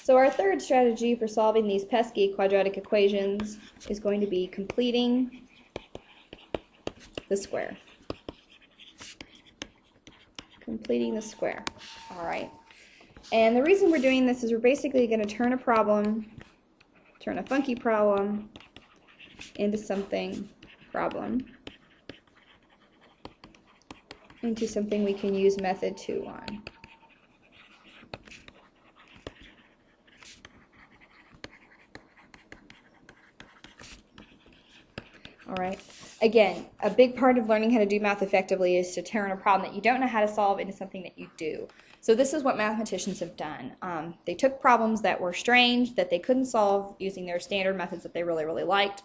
So our third strategy for solving these pesky quadratic equations is going to be completing the square. Completing the square. All right. And the reason we're doing this is we're basically going to turn a funky problem into something we can use method 2 on. All right. Again, a big part of learning how to do math effectively is to turn a problem that you don't know how to solve into something that you do. So this is what mathematicians have done. They took problems that were strange, that they couldn't solve using their standard methods that they really, really liked,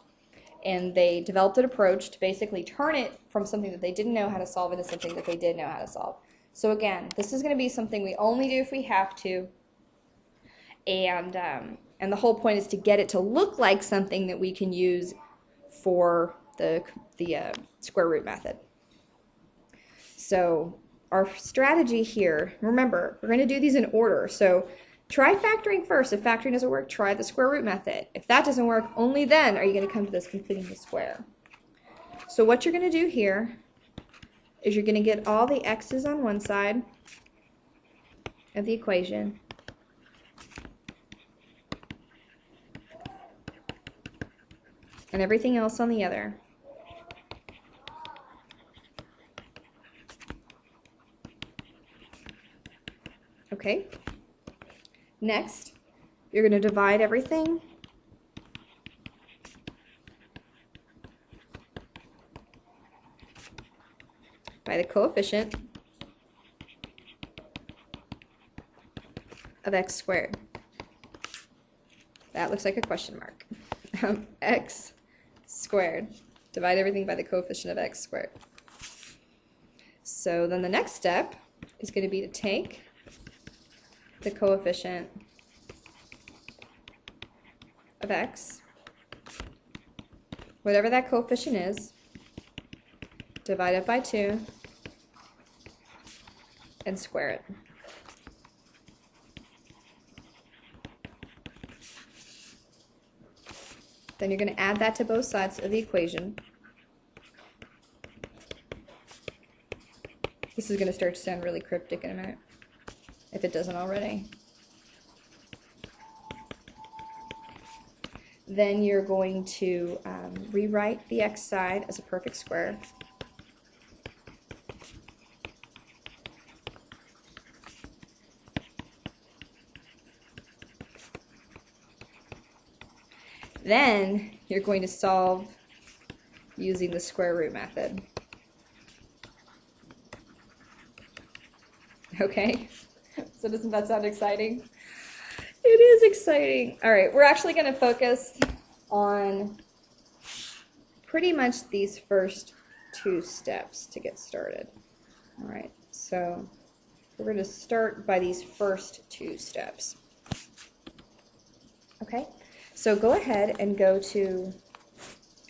and they developed an approach to basically turn it from something that they didn't know how to solve into something that they did know how to solve. So again, this is going to be something we only do if we have to, and the whole point is to get it to look like something that we can use for the square root method. So our strategy here, remember, we're going to do these in order. So try factoring first. If factoring doesn't work, try the square root method. If that doesn't work, only then are you going to come to this completing the square. So what you're going to do here is you're going to get all the x's on one side of the equation, and everything else on the other. Okay. Next, you're going to divide everything by the coefficient of x squared. That looks like a question mark. X squared. Divide everything by the coefficient of x squared. So then the next step is going to be to take the coefficient of x, whatever that coefficient is, divide it by 2, and square it. Then you're going to add that to both sides of the equation. This is going to start to sound really cryptic in a minute, if it doesn't already. Then you're going to rewrite the x side as a perfect square. Then you're going to solve using the square root method. Okay, so doesn't that sound exciting? It is exciting. All right, we're actually going to focus on pretty much these first 2 steps to get started. All right, so we're going to start by these first 2 steps. Okay, so go ahead and go to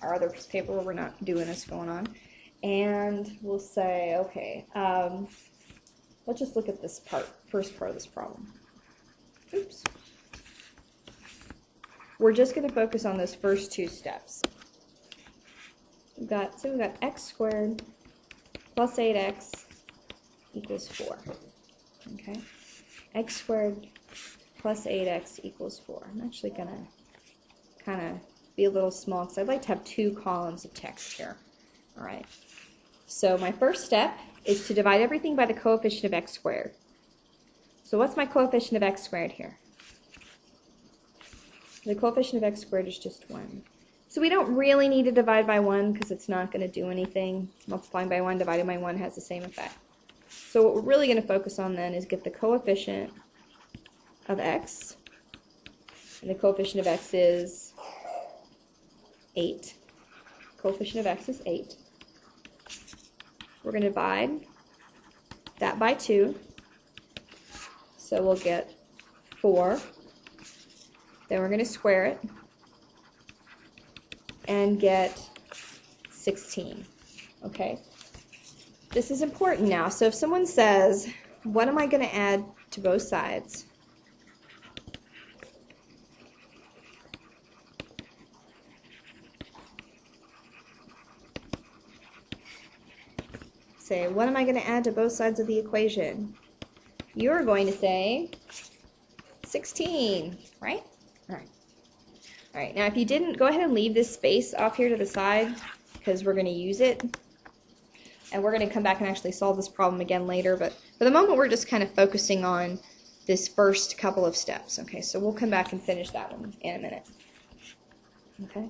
our other paper where we're not doing this going on, and we'll say, okay, let's just look at this first part of this problem. Oops. We're just going to focus on those first 2 steps. We've got x squared plus 8x equals 4. Okay, x squared plus 8x equals 4. I'm actually going to kind of be a little small because I'd like to have 2 columns of text here. All right. So my first step is to divide everything by the coefficient of x squared. So what's my coefficient of x squared here? The coefficient of x squared is just 1. So we don't really need to divide by 1 because it's not going to do anything. Multiplying by 1 divided by 1 has the same effect. So what we're really going to focus on then is get the coefficient of x. And the coefficient of x is 8. Coefficient of x is 8. We're going to divide that by 2. So we'll get 4. Then we're going to square it and get 16. Okay? This is important now. So if someone says, what am I going to add to both sides? say, what am I going to add to both sides of the equation? You're going to say 16, right? All right. All right, now if you didn't, go ahead and leave this space off here to the side because we're going to use it. And we're going to come back and actually solve this problem again later. But for the moment, we're just kind of focusing on this first couple of steps. Okay, so we'll come back and finish that one in a minute. Okay,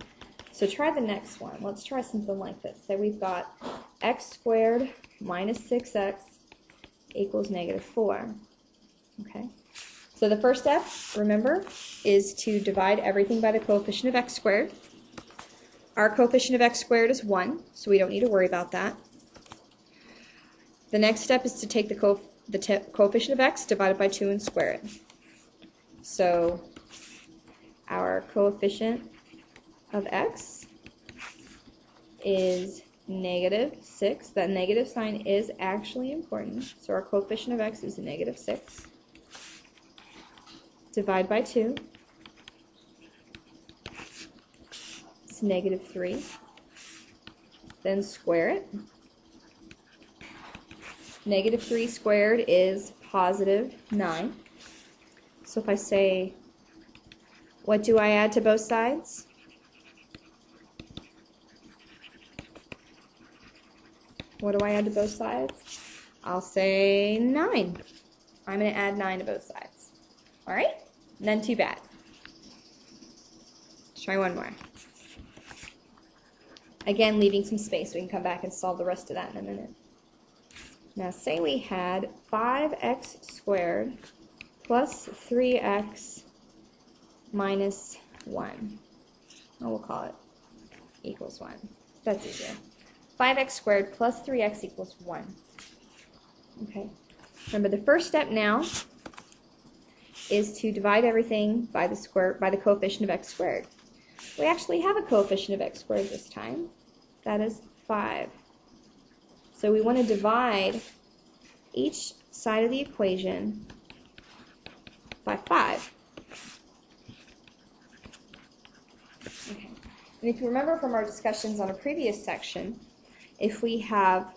so try the next one. Let's try something like this. Say we've got x squared minus 6x equals negative 4. Okay, so the first step, remember, is to divide everything by the coefficient of x squared. Our coefficient of x squared is 1, so we don't need to worry about that. The next step is to take the coefficient of x divided by 2 and square it. So our coefficient of x is negative 6. That negative sign is actually important. So our coefficient of x is negative 6. Divide by 2. It's negative 3. Then square it. Negative 3 squared is positive 9. So if I say, what do I add to both sides? What do I add to both sides? I'll say 9. I'm going to add 9 to both sides. All right? None too bad. Let's try one more. Again, leaving some space. We can come back and solve the rest of that in a minute. Now say we had 5x squared plus 3x minus 1. Oh, we'll call it equals 1. That's easier. 5x squared plus 3x equals 1. Okay. Remember, the first step now is to divide everything by the coefficient of x squared. We actually have a coefficient of x squared this time. That is 5. So we want to divide each side of the equation by 5. Okay. And if you remember from our discussions on a previous section, if we have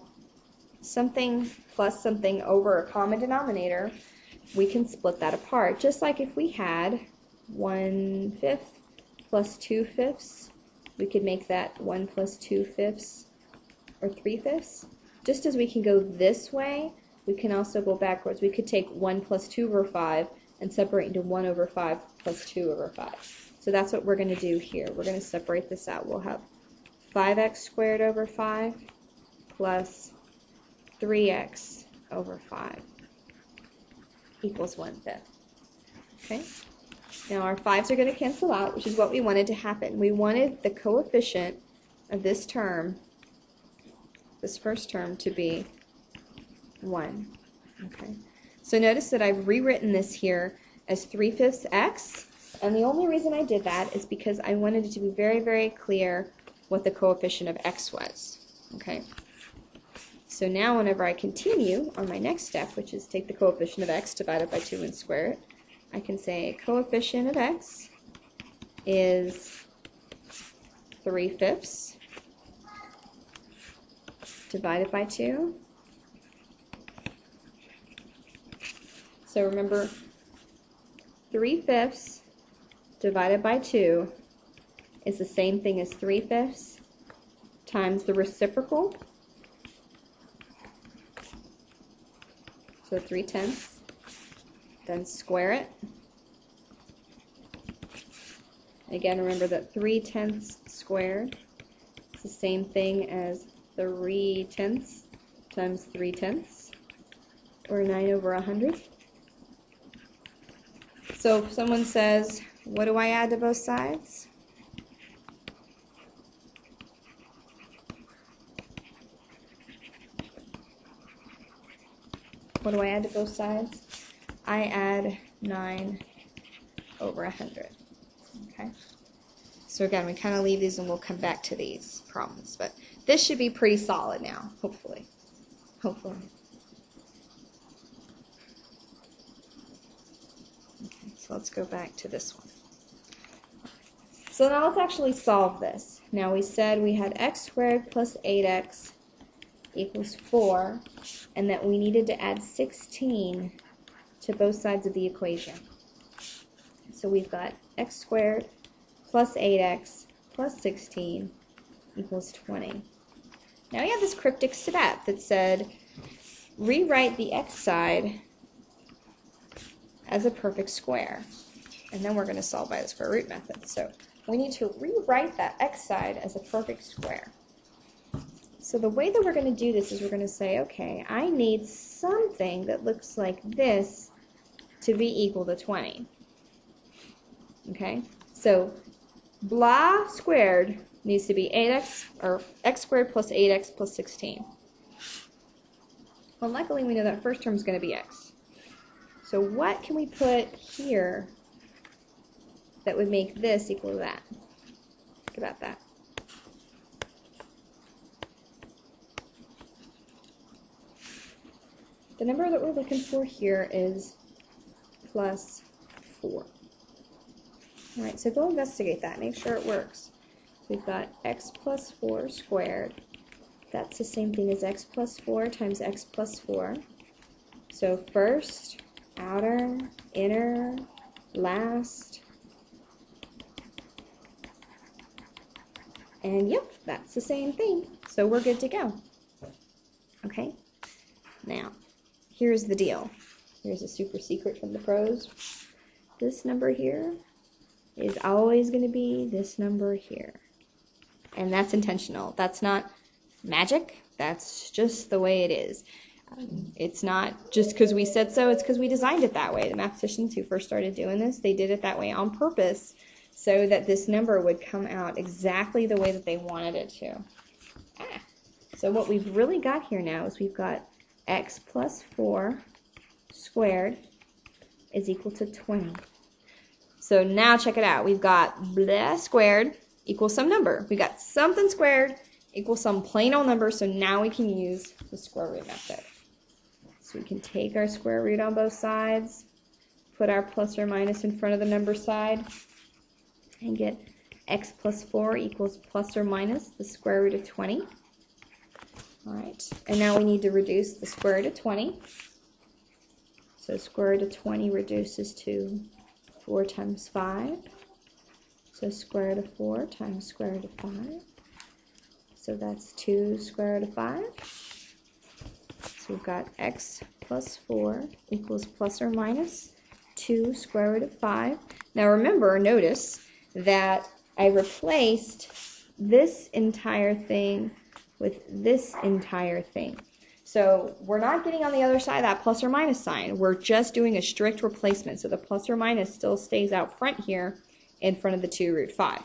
something plus something over a common denominator, we can split that apart. Just like if we had 1/5 plus 2/5, we could make that 1 plus 2/5 or 3/5. Just as we can go this way, we can also go backwards. We could take 1 plus 2 over 5 and separate into 1 over 5 plus 2 over 5. So that's what we're going to do here. We're going to separate this out. We'll have 5x squared over 5 plus 3x over 5 equals 1/5. Okay? Now our 5's are going to cancel out, which is what we wanted to happen. We wanted the coefficient of this term, this first term, to be 1. Okay. So notice that I've rewritten this here as 3/5 x, and the only reason I did that is because I wanted it to be very, very clear what the coefficient of x was. Okay. So now whenever I continue on my next step, which is take the coefficient of x divided by 2 and square it, I can say coefficient of x is 3/5 divided by 2. So remember, 3/5 divided by 2 is the same thing as 3/5 times the reciprocal, so 3/10, then square it. Again, remember that 3/10 squared is the same thing as 3/10 times 3/10, or 9 over 100. So if someone says, what do I add to both sides? What do I add to both sides? I add 9 over 100. Okay. So again, we kind of leave these and we'll come back to these problems. But this should be pretty solid now, hopefully. Hopefully. Okay, so let's go back to this one. So now let's actually solve this. Now we said we had x squared plus 8x equals 4, and that we needed to add 16 to both sides of the equation. So we've got x squared plus 8x plus 16 equals 20. Now we have this cryptic step that said, rewrite the x side as a perfect square. And then we're going to solve by the square root method. So we need to rewrite that x side as a perfect square. So the way that we're going to do this is we're going to say, okay, I need something that looks like this to be equal to 20. Okay, so blah squared needs to be 8x, or x squared plus 8x plus 16. Well, luckily we know that first term is going to be x. So what can we put here that would make this equal to that? Think about that. The number that we're looking for here is plus 4. All right, so go investigate that. Make sure it works. We've got x plus 4 squared. That's the same thing as x plus 4 times x plus 4. So first, outer, inner, last. And yep, that's the same thing. So we're good to go. Okay? Now, here's the deal. Here's a super secret from the pros. This number here is always going to be this number here. And that's intentional. That's not magic. That's just the way it is. It's not just because we said so, it's because we designed it that way. The mathematicians who first started doing this, they did it that way on purpose so that this number would come out exactly the way that they wanted it to. So what we've really got here now is we've got x plus 4 squared is equal to 20. So now check it out. We've got blah squared equals some number. We got something squared equals some plain old number, so now we can use the square root method. So we can take our square root on both sides, put our plus or minus in front of the number side, and get x plus 4 equals plus or minus the square root of 20. All right, and now we need to reduce the square root of 20. So square root of 20 reduces to 4 times 5. So square root of 4 times square root of 5. So that's 2 square root of 5. So we've got x plus 4 equals plus or minus 2 square root of 5. Now remember, notice that I replaced this entire thing with this entire thing. So we're not getting on the other side of that plus or minus sign. We're just doing a strict replacement. So the plus or minus still stays out front here in front of the 2 root 5.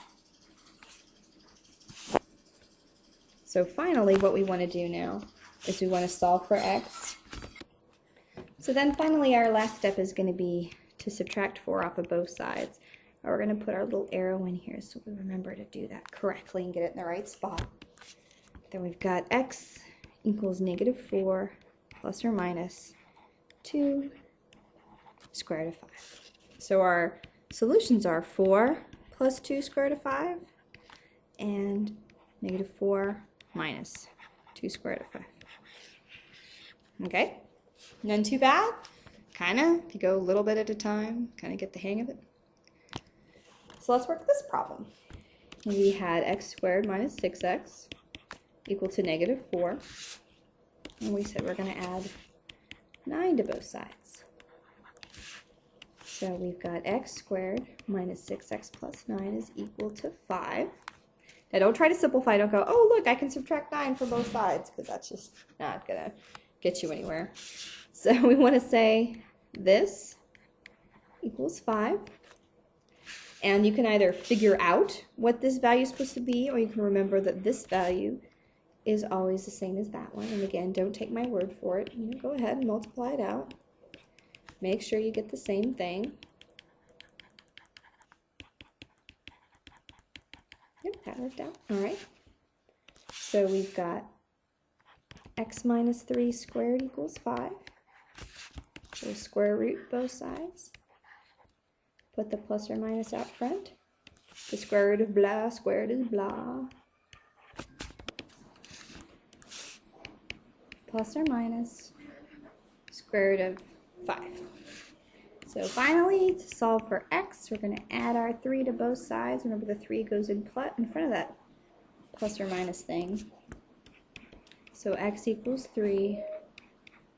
So finally, what we want to do now is we want to solve for x. So then finally, our last step is going to be to subtract 4 off of both sides. We're going to put our little arrow in here so we remember to do that correctly and get it in the right spot. Then we've got x equals negative 4 plus or minus 2 square root of 5. So our solutions are 4 plus 2 square root of 5 and negative 4 minus 2 square root of 5. Okay, none too bad. Kind of, if you go a little bit at a time, kind of get the hang of it. So let's work this problem. We had x squared minus 6x equal to negative 4. And we said we're going to add 9 to both sides. So we've got x squared minus 6x plus 9 is equal to 5. Now don't try to simplify. Don't go, oh look, I can subtract 9 from both sides, because that's just not going to get you anywhere. So we want to say this equals 5. And you can either figure out what this value is supposed to be, or you can remember that this value is always the same as that one. And again, don't take my word for it. You know, go ahead and multiply it out. Make sure you get the same thing. Yep, that worked out. All right. So we've got x minus 3 squared equals 5. We'll square root both sides. Put the plus or minus out front. The square root of blah squared is blah. plus or minus square root of 5. So finally, to solve for x, we're going to add our 3 to both sides. Remember, the 3 goes in front of that plus or minus thing. So x equals 3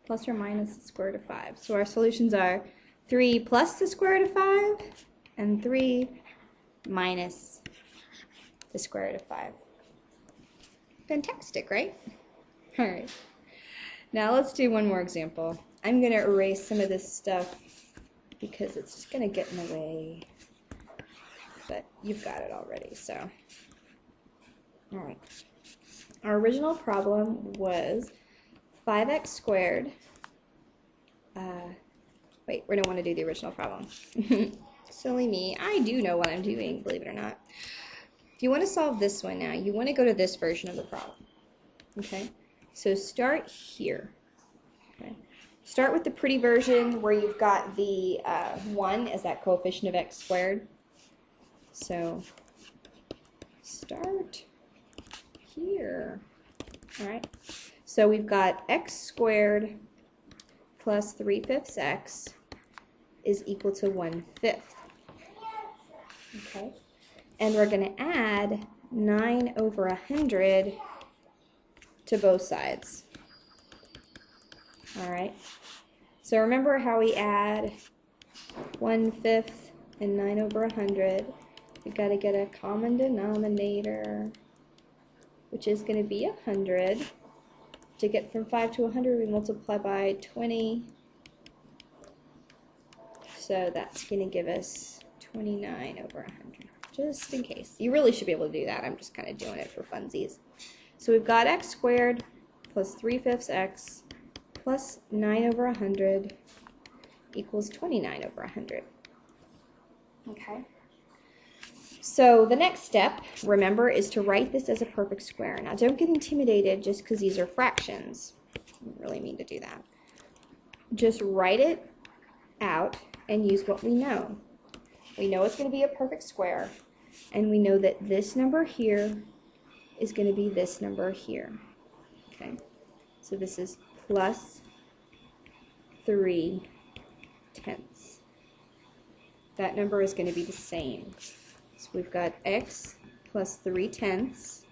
plus or minus the square root of 5. So our solutions are 3 plus the square root of 5 and 3 minus the square root of 5. Fantastic, right? All right. Now let's do one more example. I'm going to erase some of this stuff because it's just going to get in the way. But you've got it already, so. All right. Our original problem was 5x squared. Wait, we don't want to do the original problem. Silly me. I do know what I'm doing, believe it or not. If you want to solve this one now, you want to go to this version of the problem. Okay? So start here. Okay? Start with the pretty version where you've got the 1 as that coefficient of x squared. So start here. All right? So we've got x squared plus 3/5 x is equal to 1/5. Okay? And we're going to add 9 over 100 to both sides. All right? So remember how we add 1/5 and 9 over 100. We've got to get a common denominator, which is going to be 100. To get from 5 to 100, we multiply by 20. So that's going to give us 29 over 100, just in case. You really should be able to do that. I'm just kind of doing it for funsies. So we've got x squared plus 3/5 x plus 9 over 100 equals 29 over 100. Okay. So the next step, remember, is to write this as a perfect square. Now don't get intimidated just because these are fractions. I don't really mean to do that. Just write it out and use what we know. We know it's going to be a perfect square, and we know that this number here is going to be this number here. Okay, so this is plus 3/10. That number is going to be the same. So we've got x plus 3/10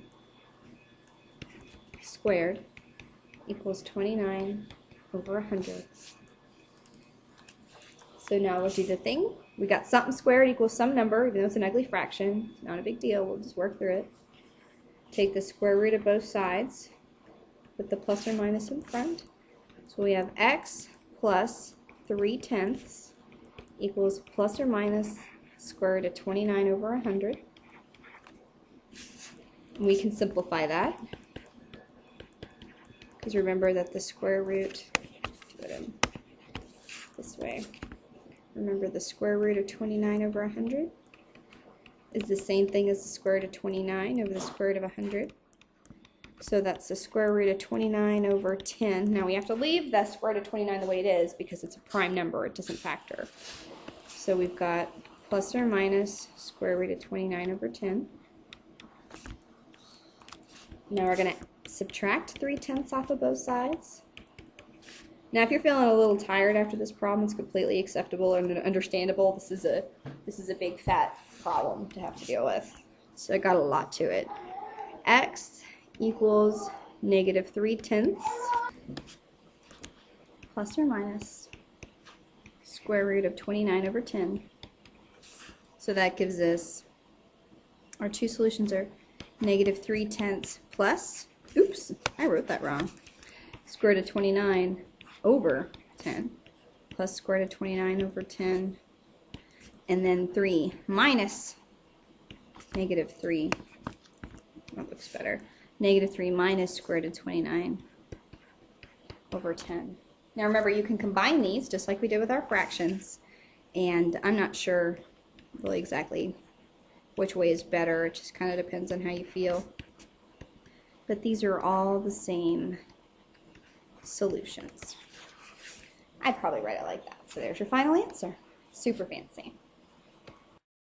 squared equals 29 over 100. So now we'll do the thing. We got something squared equals some number, even though it's an ugly fraction. Not a big deal. We'll just work through it. Take the square root of both sides. Put the plus or minus in front. So we have x plus 3/10 equals plus or minus square root of 29 over 100. And we can simplify that. Because remember that the square root, put it this way. Remember the square root of 29 over 100 is the same thing as the square root of 29 over the square root of 100. So that's the square root of 29 over 10. Now we have to leave the square root of 29 the way it is because it's a prime number. It doesn't factor. So we've got plus or minus square root of 29 over 10. Now we're going to subtract 3/10 off of both sides. Now, if you're feeling a little tired after this problem, it's completely acceptable and understandable. This is a big fat problem to have to deal with. So it got a lot to it. X equals negative 3/10 plus or minus square root of 29 over 10. So that gives us, our two solutions are negative 3/10 plus, oops, I wrote that wrong, square root of 29 over 10 plus square root of 29 over 10, and then 3 minus negative 3, that looks better, negative 3 minus square root of 29 over 10. Now remember, you can combine these just like we did with our fractions, and I'm not sure really exactly which way is better. It just kind of depends on how you feel. But these are all the same solutions. I'd probably write it like that. So there's your final answer. Super fancy.